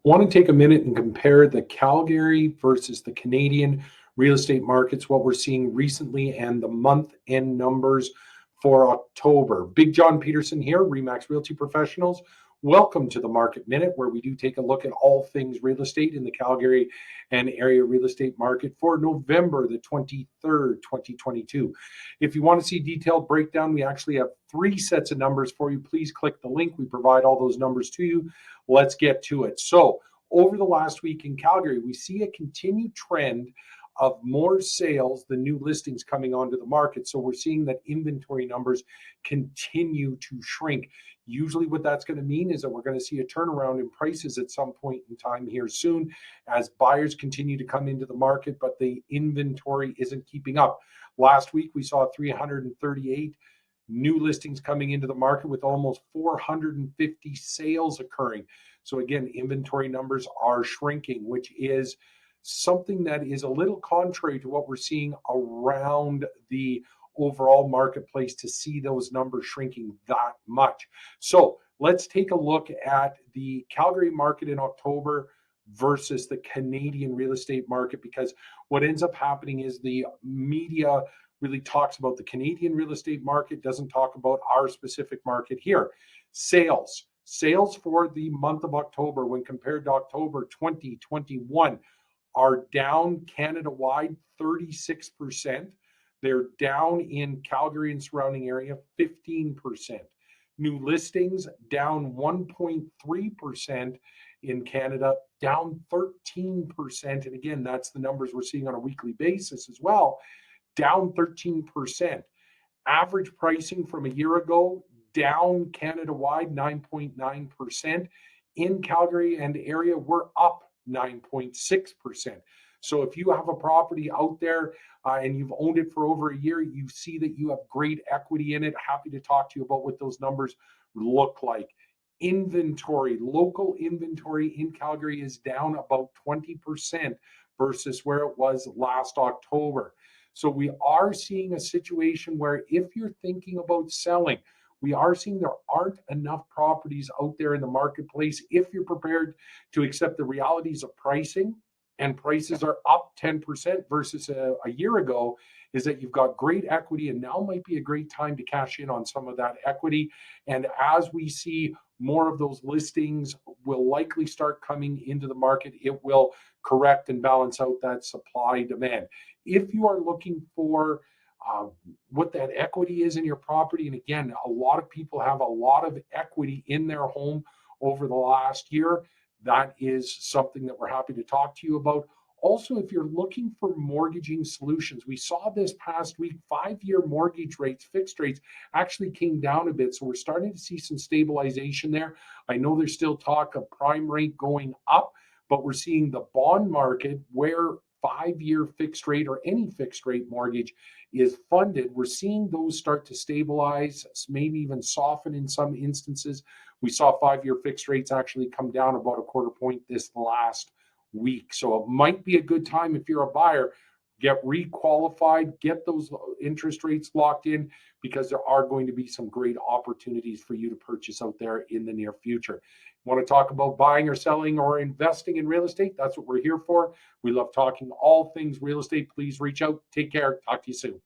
Want to take a minute and compare the Calgary versus the Canadian real estate markets, what we're seeing recently, and the month end numbers for October. Big John Peterson here, Remax Realty Professionals. Welcome to the Market Minute, where we do take a look at all things real estate in the Calgary and area real estate market for November the 23rd, 2022. If you want to see detailed breakdown, we actually have 3 sets of numbers for you. Please click the link. We provide all those numbers to you. Let's get to it. So over the last week in Calgary, we see a continued trend of more sales than new listings coming onto the market. So we're seeing that inventory numbers continue to shrink. Usually what that's going to mean is that we're going to see a turnaround in prices at some point in time here soon as buyers continue to come into the market, but the inventory isn't keeping up. Last week, we saw 338 new listings coming into the market with almost 450 sales occurring. So again, inventory numbers are shrinking, which is something that is a little contrary to what we're seeing around the overall marketplace to see those numbers shrinking that much. So let's take a look at the Calgary market in October versus the Canadian real estate market, because what ends up happening is the media really talks about the Canadian real estate market, doesn't talk about our specific market here. Sales for the month of October when compared to October 2021 are down Canada-wide 36%. They're down in Calgary and surrounding area 15%. New listings down 1.3% in Canada, down 13%. And again, that's the numbers we're seeing on a weekly basis as well, down 13%. Average pricing from a year ago, down Canada-wide 9.9%. In Calgary and area, we're up 9.6%. So if you have a property out there and you've owned it for over a year, you see that you have great equity in it. Happy to talk to you about what those numbers look like. Inventory, local inventory in Calgary is down about 20% versus where it was last October. So we are seeing a situation where if you're thinking about selling, we are seeing there aren't enough properties out there in the marketplace if you're prepared to accept the realities of pricing, and prices are up 10% versus a year ago, is that you've got great equity, and now might be a great time to cash in on some of that equity. And as we see more of those listings will likely start coming into the market, it will correct and balance out that supply demand. If you are looking for what that equity is in your property, and again, a lot of people have a lot of equity in their home over the last year, that is something that we're happy to talk to you about. Also, if you're looking for mortgaging solutions, we saw this past week, 5-year mortgage rates, fixed rates, actually came down a bit. So we're starting to see some stabilization there. I know there's still talk of prime rate going up, but we're seeing the bond market where 5-year fixed rate or any fixed rate mortgage is funded, we're seeing those start to stabilize, maybe even soften in some instances. We saw 5-year fixed rates actually come down about a quarter point this last week. So it might be a good time if you're a buyer, get requalified, get those interest rates locked in, because there are going to be some great opportunities for you to purchase out there in the near future. Want to talk about buying or selling or investing in real estate? That's what we're here for. We love talking all things real estate. Please reach out. Take care. Talk to you soon.